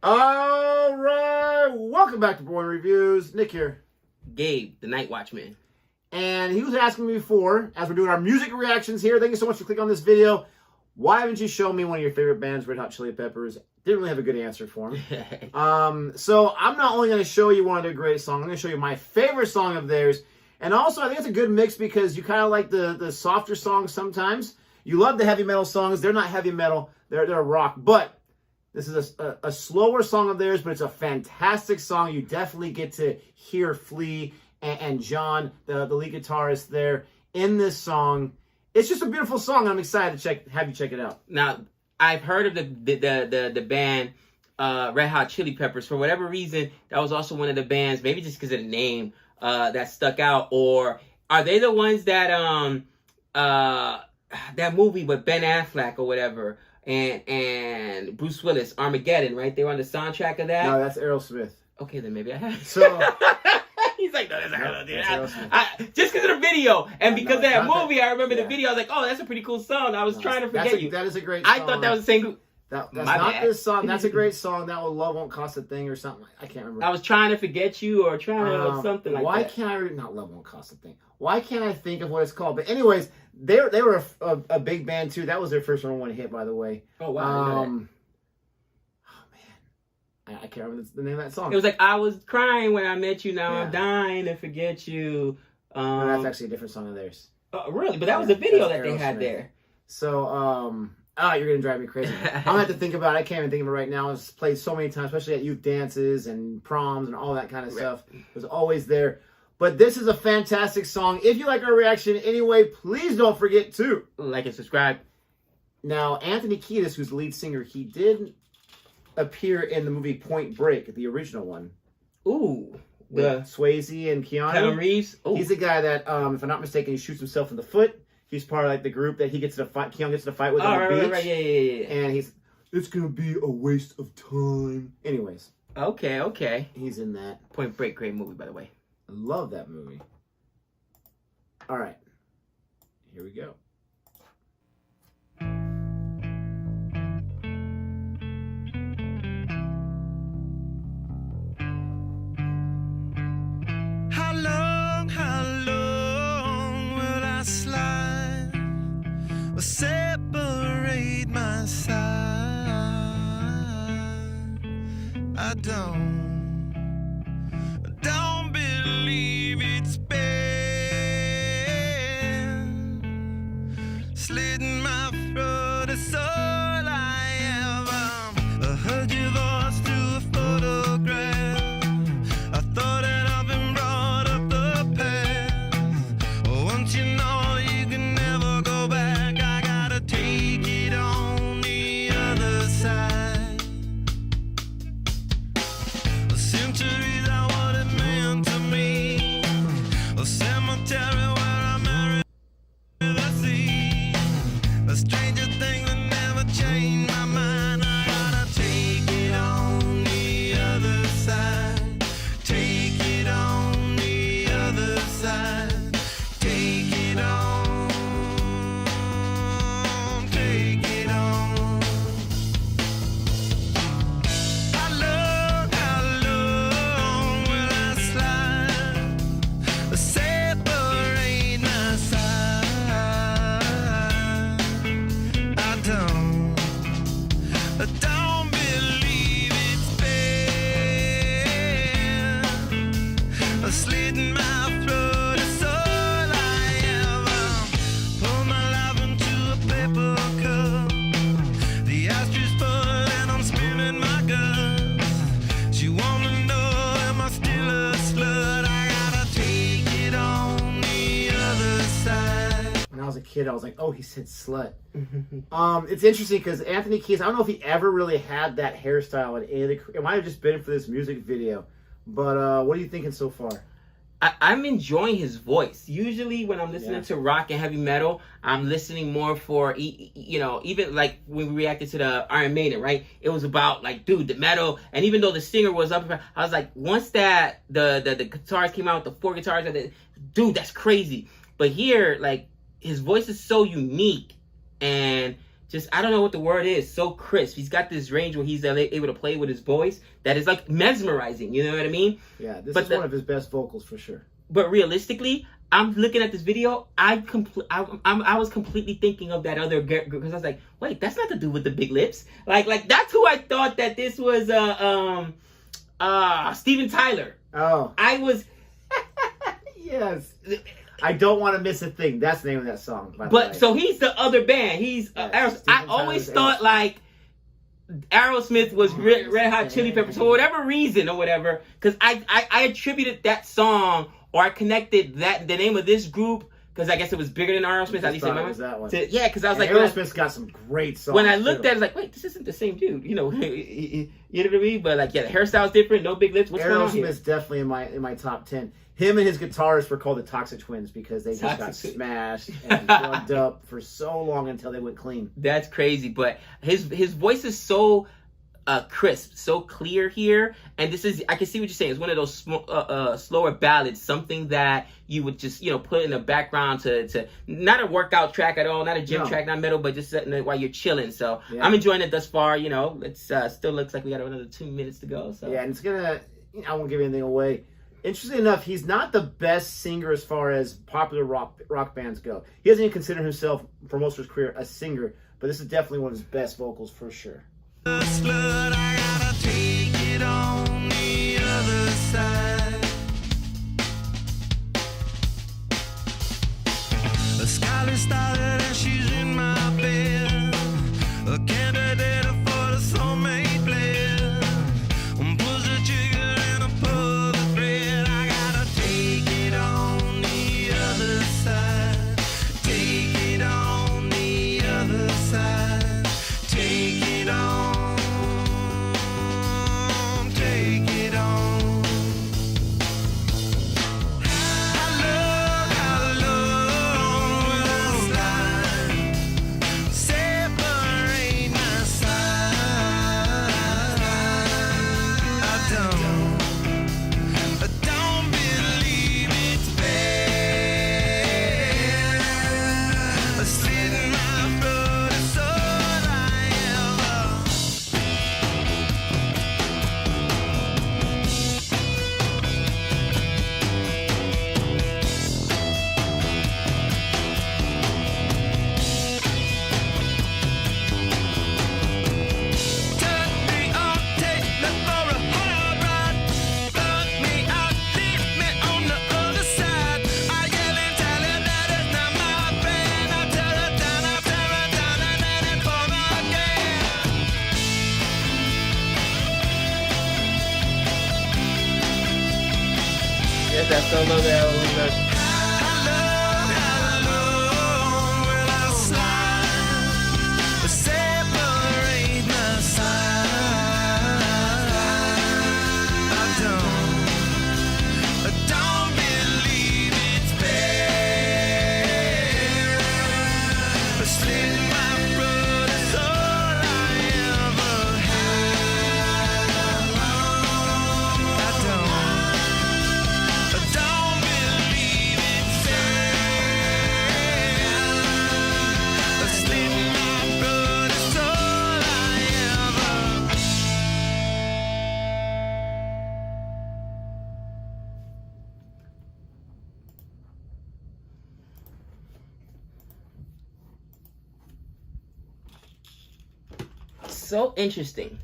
All right, welcome back to Boring Reviews. Nick here. Gabe, the Night Watchman. And he was asking me before, as we're doing our music reactions here, thank you so much for clicking on this video. Why haven't you shown me one of your favorite bands, Red Hot Chili Peppers? Didn't really have a good answer for him. So I'm not only going to show you one of their great songs, I'm going to show you my favorite song of theirs. And also, I think it's a good mix because you kind of like the softer songs sometimes. You love the heavy metal songs. They're not heavy metal. They're rock. But this is a slower song of theirs, but it's a fantastic song. You definitely get to hear Flea and John, the lead guitarist there, in this song. It's just a beautiful song. I'm excited to have you check it out. Now, I've heard of the band Red Hot Chili Peppers. For whatever reason, that was also one of the bands, maybe just because of the name, that stuck out. Or are they the ones that that movie with Ben Affleck or whatever and Bruce Willis, Armageddon, right? They were on the soundtrack of that. No, that's Aerosmith. Okay, then maybe I have. So he's like, no, that's Aerosmith. Just because of the video and because of that movie, I remember the video. I was like, oh, that's a pretty cool song. I was trying to forget you. That is a great song. I thought that was the same group. That's not this song. That's a great song. That will Love Won't Cost a Thing or something. I can't remember. I was trying to forget you or trying to something like that. Why can't I not Love Won't Cost a Thing? Why can't I think of what it's called? But anyways, they were a big band too. That was their first #1 hit, by the way. Oh wow. Oh man, I can't remember the name of that song. It was like I was crying when I met you. Now I'm dying to forget you. No, that's actually a different song of theirs. Really? But that was the video that they had there. So you're gonna drive me crazy. I'm gonna have to think about it. I can't even think of it right now. It's played so many times, especially at youth dances and proms and all that kind of stuff. It was always there. But this is a fantastic song. If you like our reaction anyway, please don't forget to like and subscribe. Now, Anthony Kiedis, who's the lead singer, he did appear in the movie Point Break, the original one. Ooh. With Swayze and Keanu Reeves. Ooh. He's the guy that, if I'm not mistaken, he shoots himself in the foot. He's part of like the group that he gets to fight. Keanu gets to fight with on the beach. Right. Yeah. And it's gonna be a waste of time. Anyways. Okay. He's in that. Point Break, great movie, by the way. I love that movie. All right. Here we go. How long will I slide or separate my side? I don't believe it's been slitting my throat. It's all I am. I heard your voice through a photograph. I thought that I've been brought up the past. Once you know you can never go back, I gotta take it on the other side. A centuries are what it meant to me. A cemetery where I married the sea. A stranger thing that never changed my mind. I gotta take it on the other side. Take it on the other side. Take it on. Take it on. How long will I slide? Separate my side. I don't believe it's been slitting my throat. It's all I ever pour my life into a paper cup. The ashtray full and I'm spilling my guts. She wanna know, am I still a slut? I gotta take it on the other side. When I was a kid, I was like, oh, he said slut. It's interesting because Anthony Kiedis, I don't know if he ever really had that hairstyle in any of the, it might have just been for this music video. But what are you thinking so far? I'm enjoying his voice. Usually when I'm listening to rock and heavy metal, I'm listening more for, even like when we reacted to the Iron Maiden, right? It was about like, dude, the metal. And even though the singer was up, I was like, once that the guitars came out, the 4 guitars, dude, that's crazy. But here, like, his voice is so unique. And just, I don't know what the word is, so crisp. He's got this range where he's able to play with his voice that is like mesmerizing, you know what I mean? Yeah, this is one of his best vocals for sure. But realistically, I'm looking at this video, I was completely thinking of that other girl, because I was like, wait, that's not the dude with the big lips. Like that's who I thought that this was Steven Tyler. Oh. I was Yes. I don't want to miss a thing. That's the name of that song. But so he's the other band. He's Aerosmith. I always thought like Aerosmith was Red Hot Chili Peppers for whatever reason or whatever, because I attributed that song, or I connected the name of this group, because I guess it was bigger than Aerosmith. At least in my mind. That one. Yeah, because I was like, Aerosmith's got some great songs. When I looked at it, I was like, wait, this isn't the same dude. You know, you know what I mean? But like, yeah, the hairstyle's different, no big lips. What's going on here? Aerosmith's definitely in my top 10. Him and his guitarist were called the Toxic Twins because they just got smashed and plugged up for so long until they went clean. That's crazy, but his voice is so crisp, so clear here, and this is, I can see what you're saying. It's one of those slower ballads, something that you would just, you know, put in the background to not a workout track at all, not a gym track, not metal, but just while you're chilling. So yeah. I'm enjoying it thus far. You know, it's still looks like we got another 2 minutes to go. So yeah, and it's gonna, I won't give anything away. Interestingly enough, he's not the best singer as far as popular rock bands go. He doesn't even consider himself, for most of his career, a singer, but this is definitely one of his best vocals for sure. Slut, I gotta take it on the other side. The skyline started and she's in my bed. A candidate for the soulmate blend. Push the trigger and I pull the thread. I gotta take it on the other side. Take it on the other side. Take it on. That solo there, so interesting.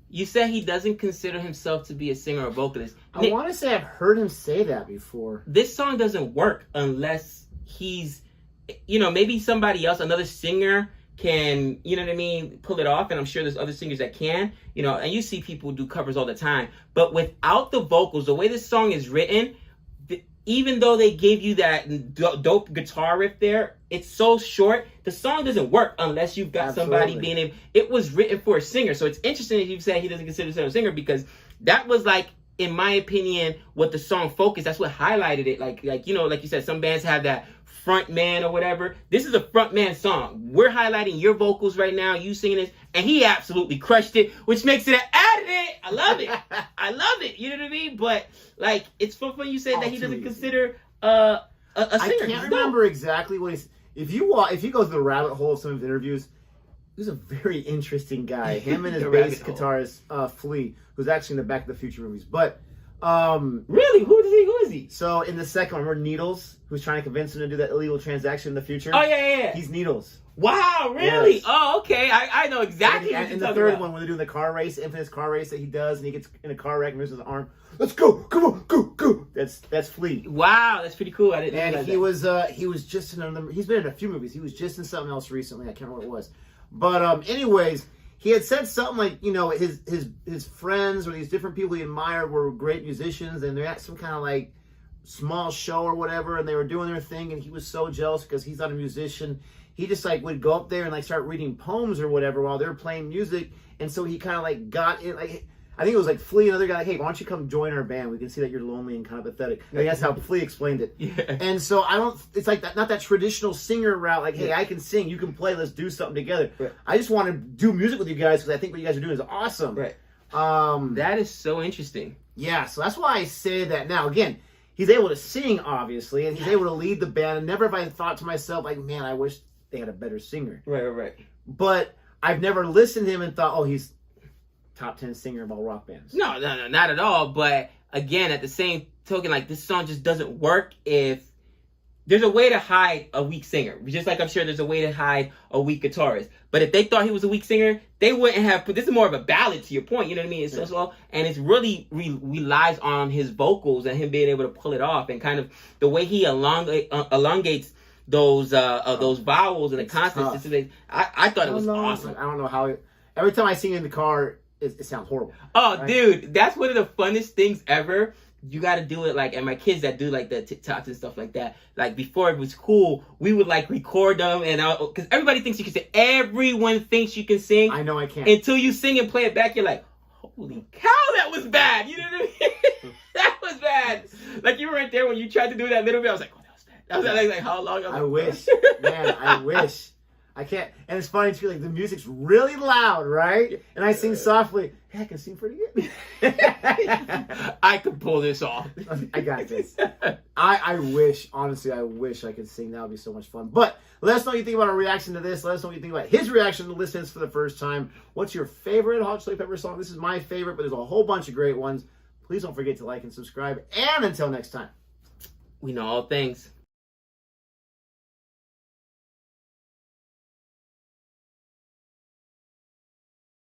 You said he doesn't consider himself to be a singer or vocalist. I want to say I've heard him say that before. This song doesn't work unless he's, you know, maybe somebody else, another singer can, you know what I mean, pull it off. And I'm sure there's other singers that can, you know, and you see people do covers all the time. But without the vocals, the way this song is written, even though they gave you that dope guitar riff there, it's so short. The song doesn't work unless you've got somebody being able. It was written for a singer, so it's interesting that you say he doesn't consider himself a singer, because that was like, in my opinion, what the song focused. That's what highlighted it. Like you know, like you said, some bands have that front man or whatever. This is a front man song. We're highlighting your vocals right now, you singing this, and he absolutely crushed it, which makes it an edit. I love it. I love it. You know what I mean? But like, it's fun when you say that he doesn't consider a singer. I can't remember exactly what he's. If you go to the rabbit hole of some of his interviews, He's a very interesting guy. Him and his The bass rabbit hole. guitarist, Flea, who's actually in the Back to the Future movies. But Really? Who is he? so in the second one, remember Needles, who's trying to convince him to do that illegal transaction in the future? Oh yeah. He's Needles. Wow, really? Yes. Oh, okay. I know exactly what And you're in the talking third about. one, when they're doing the car race, the infamous car race that he does, and he gets in a car wreck and loses his arm. Let's go! Come on, go! That's Flea. Wow, that's pretty cool. I didn't know And he was just in another. He's been in a few movies. He was just in something else recently. I can't remember what it was. But anyways, he had said something like, you know, his friends or these different people he admired were great musicians, and they're at some kind of like small show or whatever, and they were doing their thing, and he was so jealous because he's not a musician. He just like would go up there and like start reading poems or whatever while they're playing music, and so he kind of like got in like. I think it was like Flea, another guy, like, hey, why don't you come join our band? We can see that you're lonely and kind of pathetic. I think that's how Flea explained it. Yeah. And so it's like that, not that traditional singer route, like, hey, I can sing, you can play, let's do something together. Right. I just want to do music with you guys because I think what you guys are doing is awesome. Right. Um, That is so interesting. yeah, so that's why I say that now. Again, he's able to sing, obviously, and he's able to lead the band. And never have I thought to myself, like, man, I wish they had a better singer. Right. But I've never listened to him and thought, oh, he's top 10 singer of all rock bands. No, not at all. But again, at the same token, like this song just doesn't work if there's a way to hide a weak singer. Just like I'm sure there's a way to hide a weak guitarist. But if they thought he was a weak singer, they wouldn't have put. This is more of a ballad, to your point. You know what I mean? It's so slow, and it's really relies on his vocals and him being able to pull it off, and kind of the way he elongates those vowels and the consonants. I thought it was awesome. I don't know how. Every time I sing in the car, it sounds horrible. Oh, right? Dude, that's one of the funnest things ever. You got to do it like, and my kids that do like the TikToks and stuff like that. Like before it was cool, we would like record them, and because everybody thinks you can sing. Everyone thinks you can sing. I know I can't. Until you sing and play it back, you're like, holy cow, that was bad. You know what I mean? That was bad. Like you were right there when you tried to do that little bit. I was like, oh, that was bad. That was like how long? I wish, man. I wish. I can't. And it's funny too. Like the music's really loud, right? And I sing softly. Hey, I can sing pretty good. I could pull this off. I got this. I wish, honestly, I wish I could sing. That would be so much fun. But let us know what you think about our reaction to this. Let us know what you think about his reaction to listening to this for the first time. What's your favorite Hot Chili Pepper song? This is my favorite, but there's a whole bunch of great ones. Please don't forget to like and subscribe. And until next time. We know all things.